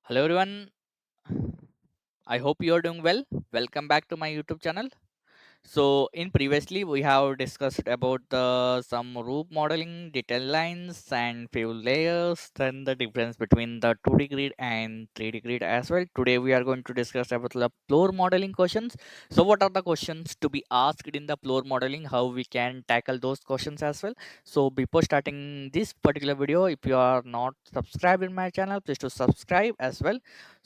Hello everyone, I hope you are doing well. Welcome back to my YouTube channel. So in previously we have discussed about the some roof modeling, detail lines and few layers, then the difference between the 2D grid and 3D grid as well. Today we are going to discuss about the floor modeling questions. So what are the questions to be asked in the floor modeling, how we can tackle those questions as well. So before starting this particular video, if you are not subscribed in my channel, please to subscribe as well.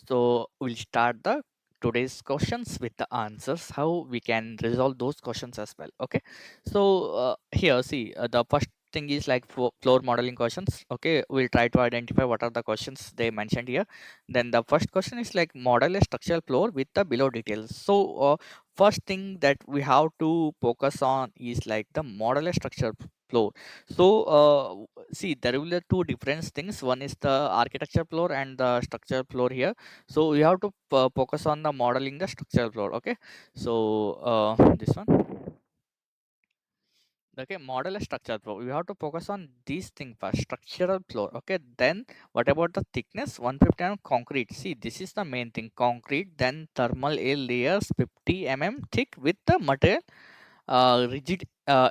So we'll start the today's questions with the answers how we can resolve those questions as well. Okay, so here see the first thing is like for floor modeling questions. Okay, we'll try to identify what are the questions they mentioned here. Then the first question is like model a structural floor with the below details. So first thing that we have to focus on is like the model a structural floor. So see there will be two different things. One is the architecture floor and the structural floor here. So we have to focus on the modeling the structural floor. Okay, so this one. Okay, model a structural floor, we have to focus on these things first, structural floor. Okay, then what about the thickness? 150 mm concrete. See, this is the main thing, concrete. Then thermal air layers 50 thick with the material rigid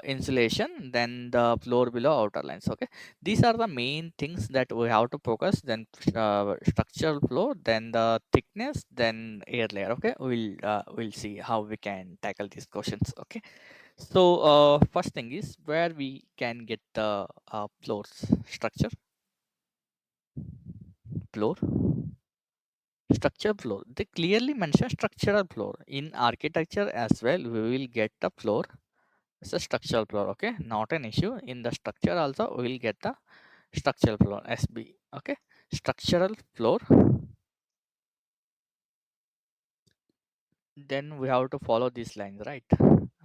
insulation, then the floor below outer lines. Okay, these are the main things that we have to focus. Then structural floor, then the thickness, then air layer. Okay, we'll see how we can tackle these questions. Okay, so first thing is where we can get the floors structure floor structure floor. They clearly mention structural floor. In architecture as well we will get the floor. It's a structural floor. Okay, not an issue. In the structure also we will get the structural floor, SB. Okay, structural floor. Then we have to follow these lines, right?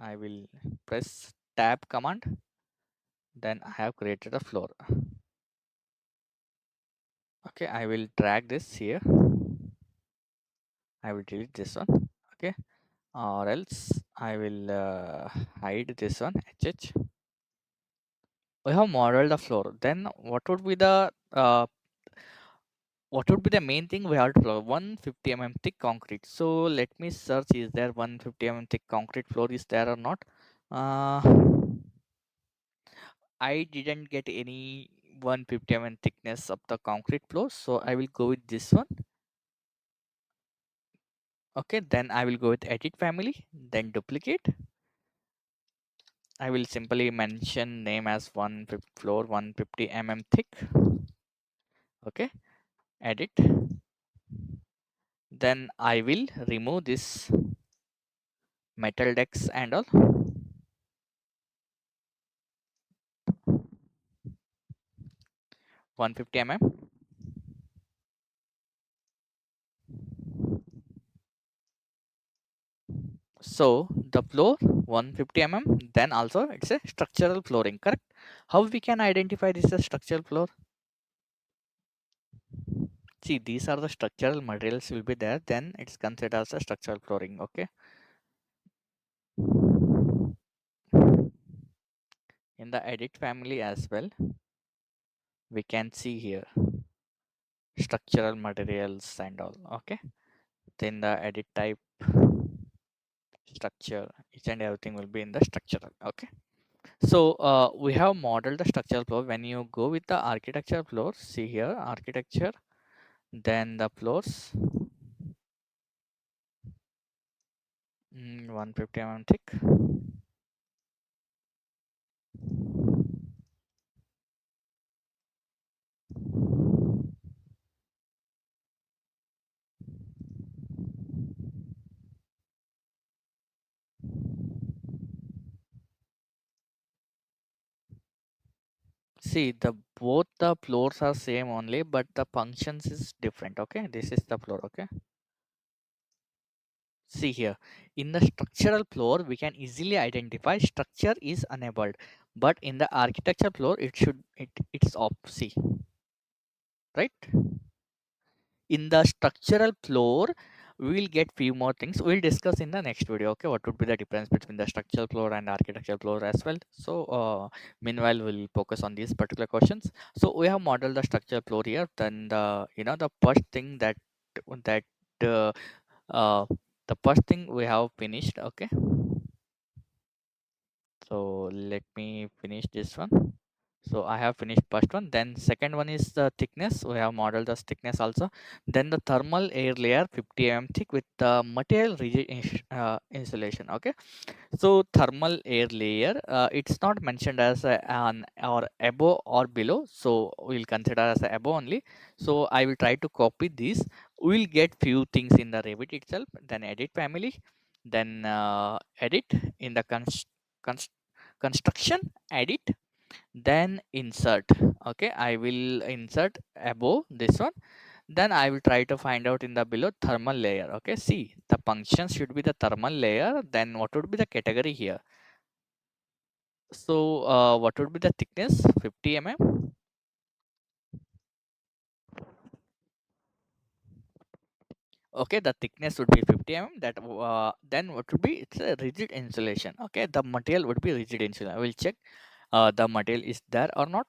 I will press tab command. Then I have created a floor. Okay, I will drag this here. I will delete this one. Okay, or else I will hide this one. HH. We have modeled the floor. Then what would be the main thing we have to floor? 150 thick concrete. So let me search, is there 150 thick concrete floor is there or not? uh, I didn't get any 150 thickness of the concrete floor, so I will go with this one. Okay, then I will go with edit family, then duplicate. I will simply mention name as 150 floor 150 thick. Okay, edit. Then I will remove this metal decks and all. 150 So the floor 150 then also it's a structural flooring, correct? How we can identify this as structural floor? See, these are the structural materials will be there, then it's considered as a structural flooring. Okay, in the edit family as well we can see here structural materials and all. Okay, then the edit type structure, each and everything will be in the structural. Okay, so we have modeled the structural floor. When you go with the architecture floor, see here architecture, then the floors 150 thick. See, the both the floors are same only, but the functions is different. Okay, this is the floor. Okay, see here in the structural floor we can easily identify structure is enabled, but in the architecture floor it's off. See, right? In the structural floor we will get few more things we'll discuss in the next video. Okay, what would be the difference between the structural floor and architectural floor as well. So meanwhile we'll focus on these particular questions. So we have modeled the structural floor here. Then the the first thing that that uh, uh, the first thing we have finished. Okay, so let me finish this one. So I have finished first one, then second one is the thickness. We have modeled the thickness also. Then the thermal air layer 50 mm thick with the material rigid insulation. Okay, so thermal air layer, it's not mentioned as an or above or below, so we'll consider as a above only. So I will try to copy this. We'll get few things in the Revit itself, then edit family, then edit in the const- construction, edit, then insert. Okay, I will insert above this one, then I will try to find out in the below thermal layer. Okay, see, the function should be the thermal layer, then what would be the category here? So what would be the thickness? 50 mm. Okay, the thickness would be 50 mm. That then what would be? It's a rigid insulation. Okay, the material would be rigid insulation. I will check the material is there or not.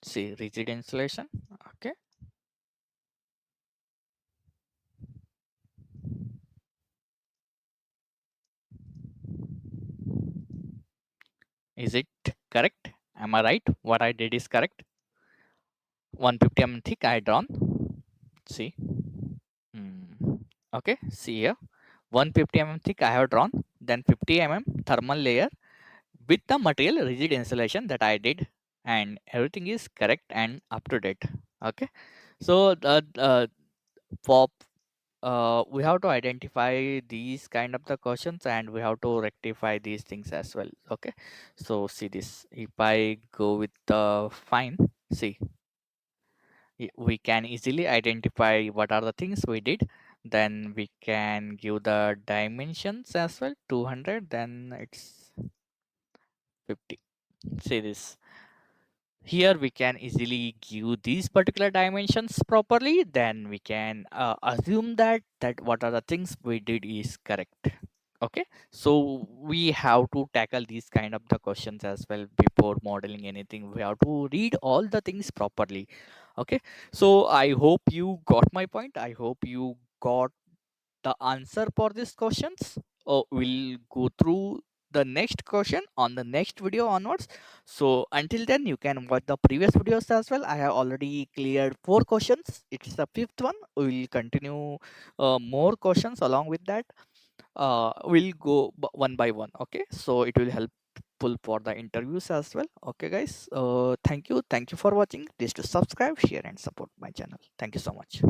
See, rigid insulation. Okay, is it correct? Am I right? What I did is correct. 150 mm thick I drawn. See. Hmm. Okay, see here. 150 mm thick I have drawn. Then 50 mm thermal layer with the material rigid insulation that I did, and everything is correct and up to date. Okay, so the for we have to identify these kind of the questions, and we have to rectify these things as well. Okay, so see this. If I go with the fine, see, we can easily identify what are the things we did. Then we can give the dimensions as well. 200, then it's 50. See this. Here we can easily give these particular dimensions properly, then we can assume that what are the things we did is correct. Okay, so we have to tackle these kind of the questions as well. Before modeling anything, we have to read all the things properly. Okay, so I hope you got my point. I hope you got the answer for these questions. We'll go through the next question on the next video onwards. So until then, you can watch the previous videos as well. I have already cleared 4 questions. It's the fifth one. We will continue more questions along with that. We'll go one by one. Okay, so it will helpful for the interviews as well. Okay, guys. Thank you for watching. Please to subscribe, share, and support my channel. Thank you so much.